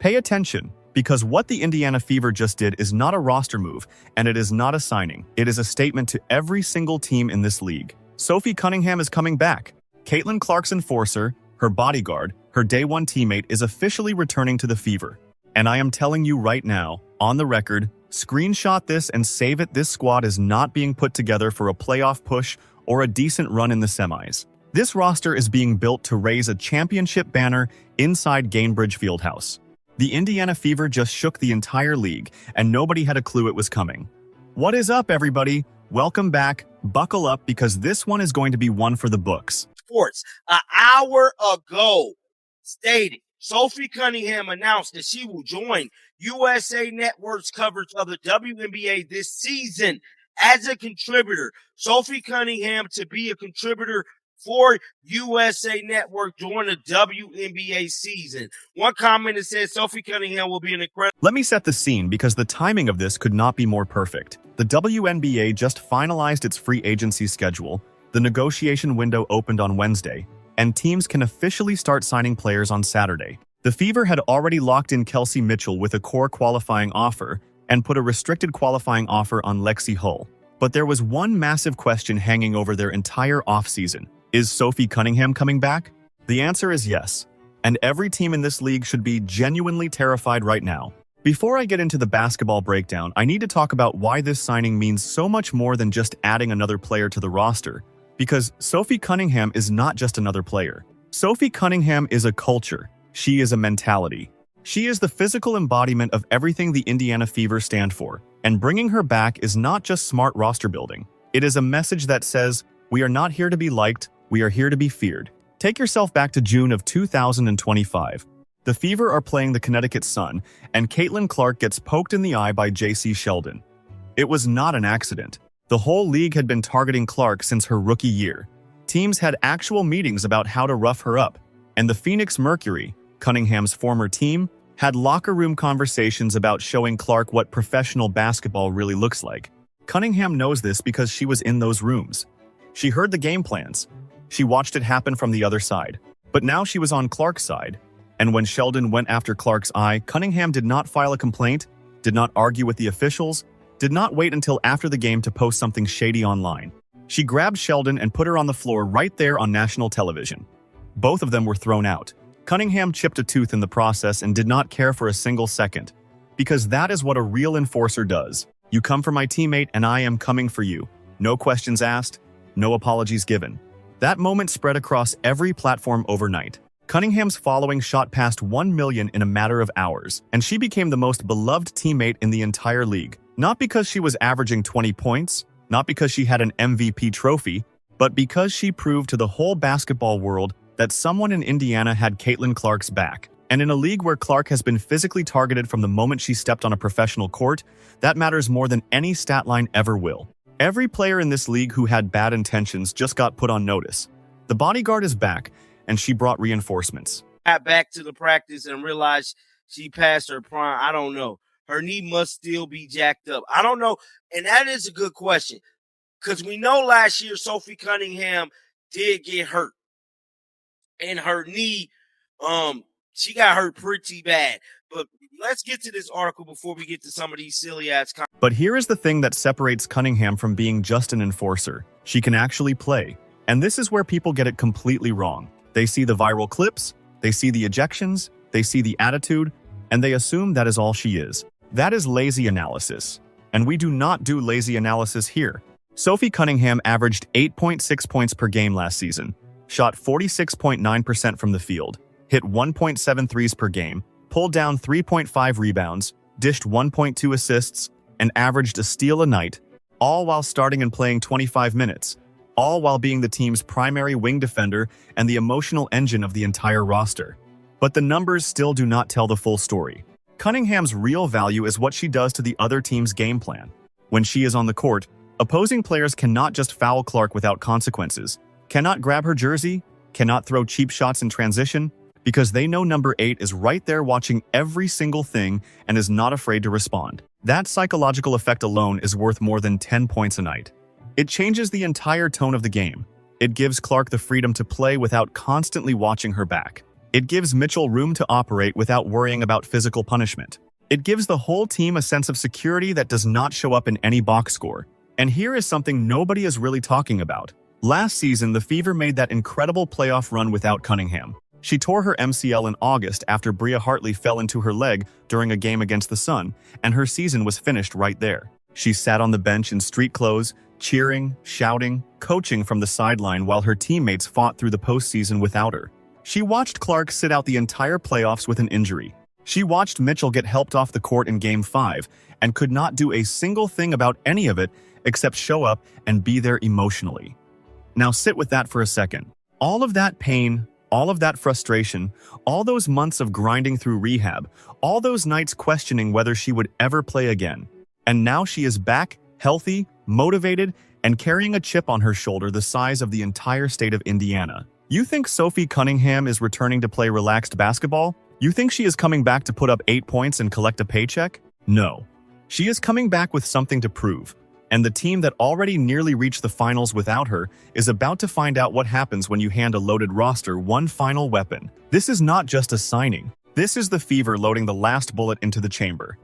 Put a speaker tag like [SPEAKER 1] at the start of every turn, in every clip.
[SPEAKER 1] Pay attention, because what the Indiana Fever just did is not a roster move, and it is not a signing. It is a statement to every single team in this league. Sophie Cunningham is coming back. Caitlin Clark's enforcer, her bodyguard, her day one teammate is officially returning to the Fever. And I am telling you right now, on the record, screenshot this and save it. This squad is not being put together for a playoff push or a decent run in the semis. This roster is being built to raise a championship banner inside Gainbridge Fieldhouse. The Indiana Fever just shook the entire league, and nobody had a clue it was coming. What is up, everybody? Welcome back. Buckle up, because this one is going to be one for the books.
[SPEAKER 2] Sports an hour ago stated Sophie Cunningham announced that she will join USA Network's coverage of the WNBA this season as a contributor. Sophie Cunningham to be a contributor for USA Network during the WNBA season. One comment that says Sophie Cunningham will be an incredible...
[SPEAKER 1] Let me set the scene, because the timing of this could not be more perfect. The WNBA just finalized its free agency schedule. The negotiation window opened on Wednesday, and teams can officially start signing players on Saturday. The Fever had already locked in Kelsey Mitchell with a core qualifying offer and put a restricted qualifying offer on Lexi Hull. But there was one massive question hanging over their entire offseason. Is Sophie Cunningham coming back? The answer is yes, and every team in this league should be genuinely terrified right now. Before I get into the basketball breakdown, I need to talk about why this signing means so much more than just adding another player to the roster. Because Sophie Cunningham is not just another player. Sophie Cunningham is a culture. She is a mentality. She is the physical embodiment of everything the Indiana Fever stand for. And bringing her back is not just smart roster building. It is a message that says, we are not here to be liked, we are here to be feared. Take yourself back to June of 2025. The Fever are playing the Connecticut Sun, and Caitlin Clark gets poked in the eye by J.C. Sheldon. It was not an accident. The whole league had been targeting Clark since her rookie year. Teams had actual meetings about how to rough her up, and the Phoenix Mercury, Cunningham's former team, had locker room conversations about showing Clark what professional basketball really looks like. Cunningham knows this because she was in those rooms. She heard the game plans. She watched it happen from the other side. But now she was on Clark's side, and when Sheldon went after Clark's eye, Cunningham did not file a complaint, did not argue with the officials, did not wait until after the game to post something shady online. She grabbed Sheldon and put her on the floor right there on national television. Both of them were thrown out. Cunningham chipped a tooth in the process and did not care for a single second. Because that is what a real enforcer does. You come for my teammate and I am coming for you. No questions asked, no apologies given. That moment spread across every platform overnight. Cunningham's following shot past 1 million in a matter of hours, and she became the most beloved teammate in the entire league. Not because she was averaging 20 points, not because she had an MVP trophy, but because she proved to the whole basketball world that someone in Indiana had Caitlin Clark's back. And in a league where Clark has been physically targeted from the moment she stepped on a professional court, that matters more than any stat line ever will. Every player in this league who had bad intentions just got put on notice. The bodyguard is back, and she brought reinforcements.
[SPEAKER 2] Got back to the practice and realized she passed her prime. I don't know. Her knee must still be jacked up. I don't know. And that is a good question. Because we know last year Sophie Cunningham did get hurt. And her knee, she got hurt pretty bad. But let's get to this article before we get to some of these silly-ass comments.
[SPEAKER 1] But here is the thing that separates Cunningham from being just an enforcer. She can actually play. And this is where people get it completely wrong. They see the viral clips, they see the ejections, they see the attitude, and they assume that is all she is. That is lazy analysis. And we do not do lazy analysis here. Sophie Cunningham averaged 8.6 points per game last season, shot 46.9% from the field, hit 1.7 threes per game, pulled down 3.5 rebounds, dished 1.2 assists, and averaged a steal a night, all while starting and playing 25 minutes, all while being the team's primary wing defender and the emotional engine of the entire roster. But the numbers still do not tell the full story. Cunningham's real value is what she does to the other team's game plan. When she is on the court, opposing players cannot just foul Clark without consequences, cannot grab her jersey, cannot throw cheap shots in transition, because they know number 8 is right there watching every single thing and is not afraid to respond. That psychological effect alone is worth more than 10 points a night. It changes the entire tone of the game. It gives Clark the freedom to play without constantly watching her back. It gives Mitchell room to operate without worrying about physical punishment. It gives the whole team a sense of security that does not show up in any box score. And here is something nobody is really talking about. Last season, the Fever made that incredible playoff run without Cunningham. She tore her MCL in August after Bria Hartley fell into her leg during a game against the Sun, and her season was finished right there. She sat on the bench in street clothes, cheering, shouting, coaching from the sideline while her teammates fought through the postseason without her. She watched Clark sit out the entire playoffs with an injury. She watched Mitchell get helped off the court in Game 5 and could not do a single thing about any of it except show up and be there emotionally. Now sit with that for a second. All of that pain, all of that frustration, all those months of grinding through rehab, all those nights questioning whether she would ever play again. And now she is back, healthy, motivated, and carrying a chip on her shoulder the size of the entire state of Indiana. You think Sophie Cunningham is returning to play relaxed basketball? You think she is coming back to put up 8 points and collect a paycheck? No. She is coming back with something to prove. And the team that already nearly reached the finals without her is about to find out what happens when you hand a loaded roster one final weapon. This is not just a signing. This is the Fever loading the last bullet into the chamber.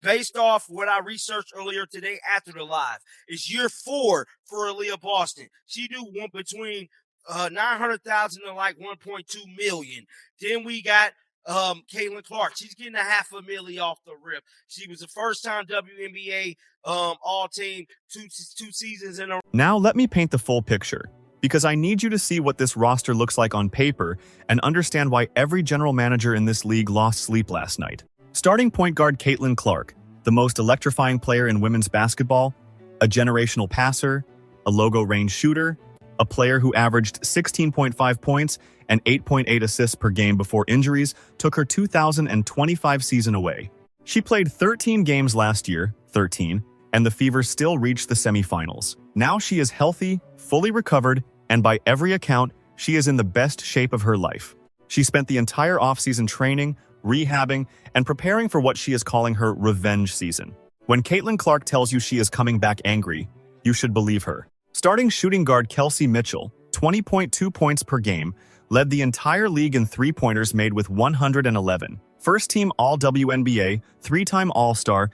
[SPEAKER 2] Based off what I researched earlier today after the live, it's year 4 for Aaliyah Boston. She do one between 900,000 to like 1.2 million. Then we got Caitlin Clark. She's getting $500,000 off the rip. She was the first-time WNBA all-team two seasons in a row.
[SPEAKER 1] Now let me paint the full picture, because I need you to see what this roster looks like on paper and understand why every general manager in this league lost sleep last night. Starting point guard Caitlin Clark, the most electrifying player in women's basketball, a generational passer, a logo range shooter, a player who averaged 16.5 points and 8.8 assists per game before injuries took her 2025 season away. She played 13 games last year, 13, and the Fever still reached the semifinals. Now she is healthy, fully recovered, and by every account, she is in the best shape of her life. She spent the entire offseason training, rehabbing, and preparing for what she is calling her revenge season. When Caitlin Clark tells you she is coming back angry, you should believe her. Starting shooting guard Kelsey Mitchell, 20.2 points per game, led the entire league in three-pointers made with 111. First-team All-WNBA, 3-time All-Star,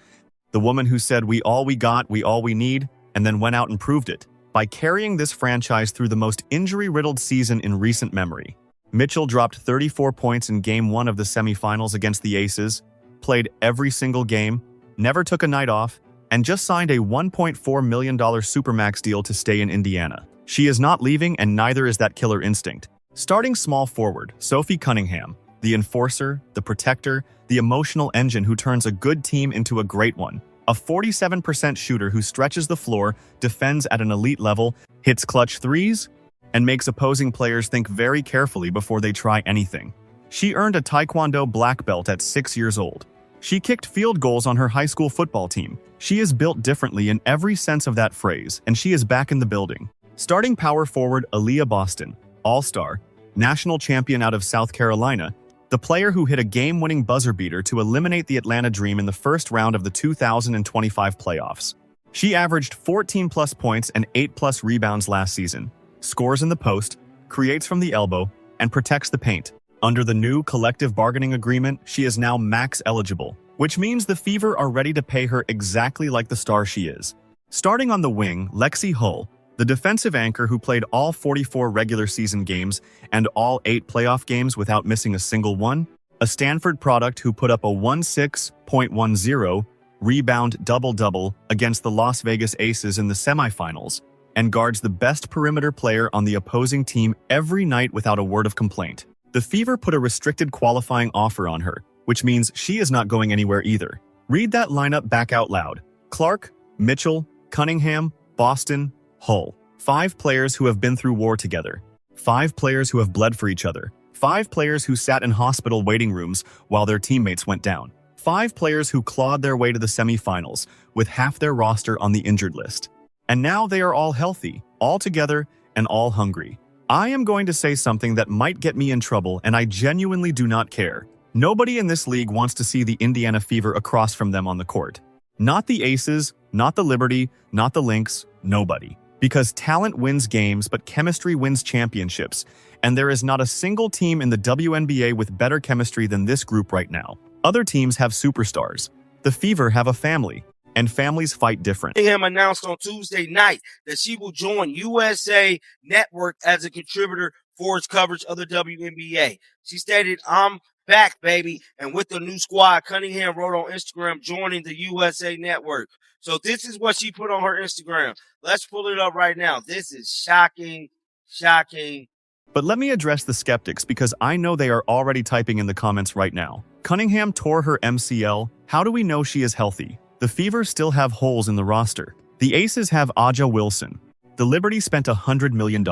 [SPEAKER 1] the woman who said we all we got, we all we need, and then went out and proved it, by carrying this franchise through the most injury-riddled season in recent memory. Mitchell dropped 34 points in Game 1 of the semifinals against the Aces, played every single game, never took a night off, and just signed a $1.4 million Supermax deal to stay in Indiana. She is not leaving, and neither is that killer instinct. Starting small forward, Sophie Cunningham, the enforcer, the protector, the emotional engine who turns a good team into a great one. A 47% shooter who stretches the floor, defends at an elite level, hits clutch threes, and makes opposing players think very carefully before they try anything. She earned a Taekwondo black belt at 6 years old. She kicked field goals on her high school football team. She is built differently in every sense of that phrase, and she is back in the building. Starting power forward Aaliyah Boston, All-Star, national champion out of South Carolina, the player who hit a game-winning buzzer beater to eliminate the Atlanta Dream in the first round of the 2025 playoffs. She averaged 14-plus points and 8-plus rebounds last season, scores in the post, creates from the elbow, and protects the paint. Under the new collective bargaining agreement, she is now max eligible, which means the Fever are ready to pay her exactly like the star she is. Starting on the wing, Lexi Hull, the defensive anchor who played all 44 regular season games and all 8 playoff games without missing a single one, a Stanford product who put up a 16.10 rebound double-double against the Las Vegas Aces in the semifinals, and guards the best perimeter player on the opposing team every night without a word of complaint. The Fever put a restricted qualifying offer on her, which means she is not going anywhere either. Read that lineup back out loud. Clark, Mitchell, Cunningham, Boston, Hull. 5 players who have been through war together. 5 players who have bled for each other. 5 players who sat in hospital waiting rooms while their teammates went down. 5 players who clawed their way to the semifinals with half their roster on the injured list. And now they are all healthy, all together, and all hungry. I am going to say something that might get me in trouble, and I genuinely do not care. Nobody in this league wants to see the Indiana Fever across from them on the court. Not the Aces, not the Liberty, not the Lynx, nobody. Because talent wins games, but chemistry wins championships. And there is not a single team in the WNBA with better chemistry than this group right now. Other teams have superstars. The Fever have a family, and families fight different.
[SPEAKER 2] Cunningham announced on Tuesday night that she will join USA Network as a contributor for its coverage of the WNBA. She stated, "I'm back, baby." And with the new squad, Cunningham wrote on Instagram, joining the USA Network. So this is what she put on her Instagram. Let's pull it up right now. This is shocking, shocking.
[SPEAKER 1] But let me address the skeptics because I know they are already typing in the comments right now. Cunningham tore her MCL. How do we know she is healthy? The Fever still have holes in the roster. The Aces have Aja Wilson. The Liberty spent $100 million.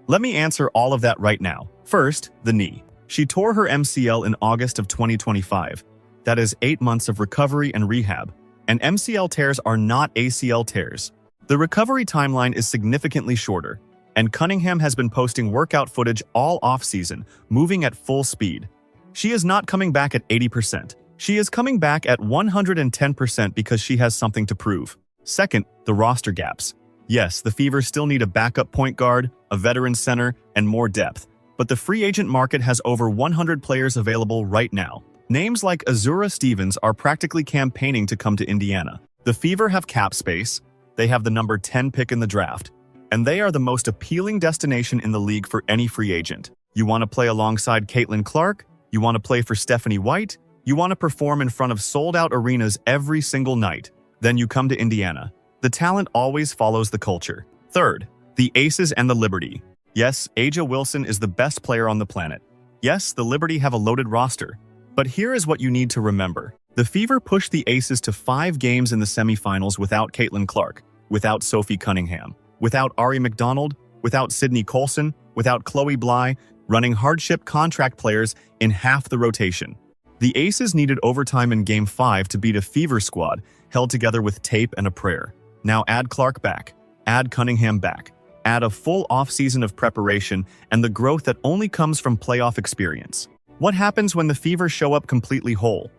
[SPEAKER 1] Let me answer all of that right now. First, the knee. She tore her MCL in August of 2025. That is 8 months of recovery and rehab. And MCL tears are not ACL tears. The recovery timeline is significantly shorter, and Cunningham has been posting workout footage all offseason, moving at full speed. She is not coming back at 80%. She is coming back at 110% because she has something to prove. Second, the roster gaps. Yes, the Fever still need a backup point guard, a veteran center, and more depth. But the free agent market has over 100 players available right now. Names like Azura Stevens are practically campaigning to come to Indiana. The Fever have cap space, they have the number 10 pick in the draft, and they are the most appealing destination in the league for any free agent. You want to play alongside Caitlin Clark? You want to play for Stephanie White? You want to perform in front of sold-out arenas every single night? Then you come to Indiana. The talent always follows the culture. Third, the Aces and the Liberty. Yes, Aja Wilson is the best player on the planet. Yes, the Liberty have a loaded roster. But here is what you need to remember. The Fever pushed the Aces to 5 games in the semifinals without Caitlin Clark, without Sophie Cunningham, without Ari McDonald, without Sydney Colson, without Chloe Bly, running hardship contract players in half the rotation. The Aces needed overtime in Game 5 to beat a Fever squad held together with tape and a prayer. Now add Clark back, add Cunningham back, add a full offseason of preparation and the growth that only comes from playoff experience. What happens when the Fever show up completely whole?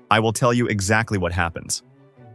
[SPEAKER 1] I will tell you exactly what happens.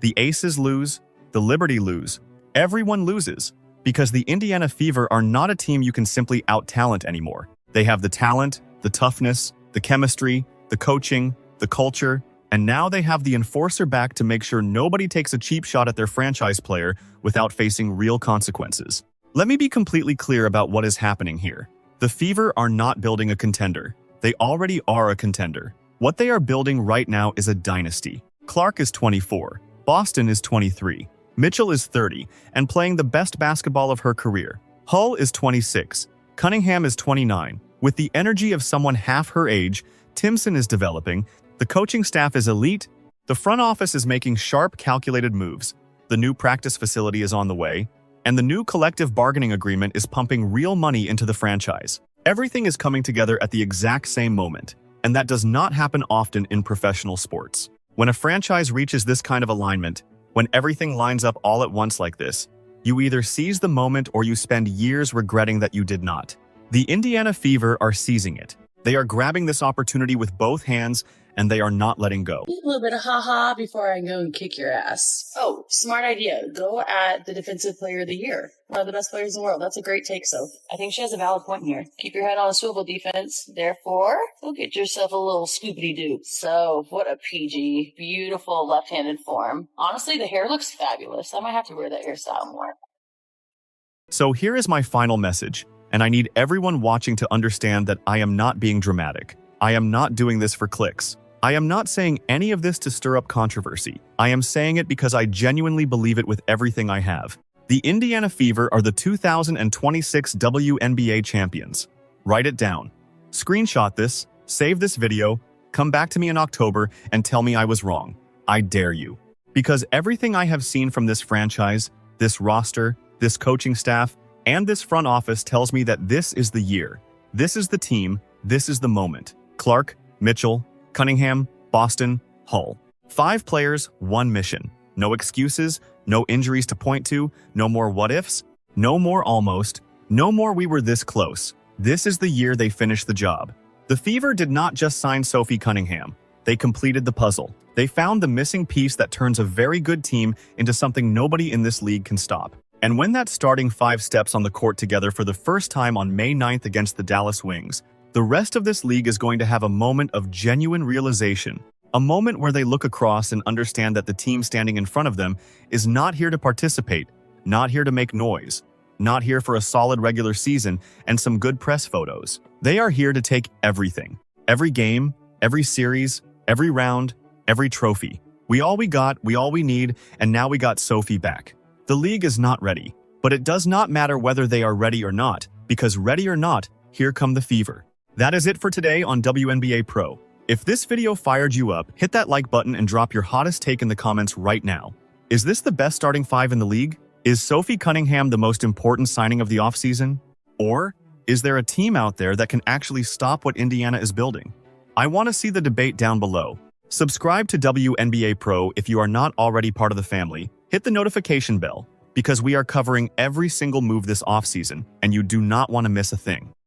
[SPEAKER 1] The Aces lose, the Liberty lose, everyone loses, because the Indiana Fever are not a team you can simply out-talent anymore. They have the talent, the toughness, the chemistry, the coaching, the culture, and now they have the enforcer back to make sure nobody takes a cheap shot at their franchise player without facing real consequences. Let me be completely clear about what is happening here. The Fever are not building a contender. They already are a contender. What they are building right now is a dynasty. Clark is 24, Boston is 23, Mitchell is 30 and playing the best basketball of her career. Hull is 26, Cunningham is 29. With the energy of someone half her age, Timson is developing, the coaching staff is elite, the front office is making sharp, calculated moves, the new practice facility is on the way, and the new collective bargaining agreement is pumping real money into the franchise. Everything is coming together at the exact same moment, and that does not happen often in professional sports. When a franchise reaches this kind of alignment, when everything lines up all at once like this, you either seize the moment or you spend years regretting that you did not. The Indiana Fever are seizing it. They are grabbing this opportunity with both hands, and they are not letting go.
[SPEAKER 3] A little bit of ha-ha before I go and kick your ass. Oh, smart idea. Go at the Defensive Player of the Year. One of the best players in the world. That's a great take, Soph. I think she has a valid point here. Keep your head on a swivel, defense. Therefore, go get yourself a little scoopity-doo. So, what a PG. Beautiful left-handed form. Honestly, the hair looks fabulous. I might have to wear that hairstyle more.
[SPEAKER 1] So here is my final message, and I need everyone watching to understand that I am not being dramatic. I am not doing this for clicks. I am not saying any of this to stir up controversy. I am saying it because I genuinely believe it with everything I have. The Indiana Fever are the 2026 WNBA champions. Write it down. Screenshot this, save this video, come back to me in October and tell me I was wrong. I dare you. Because everything I have seen from this franchise, this roster, this coaching staff, and this front office tells me that this is the year. This is the team. This is the moment. Clark, Mitchell, Cunningham, Boston, Hull. 5 players, 1 mission. No excuses, no injuries to point to, no more what-ifs, no more almost, no more we were this close. This is the year they finished the job. The Fever did not just sign Sophie Cunningham. They completed the puzzle. They found the missing piece that turns a very good team into something nobody in this league can stop. And when that starting five steps on the court together for the first time on May 9th against the Dallas Wings, the rest of this league is going to have a moment of genuine realization, a moment where they look across and understand that the team standing in front of them is not here to participate, not here to make noise, not here for a solid regular season and some good press photos. They are here to take everything. Every game, every series, every round, every trophy. We all we need, and now we got Sophie back. The league is not ready, but it does not matter whether they are ready or not, because ready or not, here come the fever. That is it for today on WNBA Pro. If this video fired you up, hit that like button and drop your hottest take in the comments right now. Is this the best starting five in the league? Is Sophie Cunningham the most important signing of the offseason? Or is there a team out there that can actually stop what Indiana is building? I want to see the debate down below. Subscribe to WNBA Pro if you are not already part of the family. Hit the notification bell, because we are covering every single move this offseason, and you do not want to miss a thing.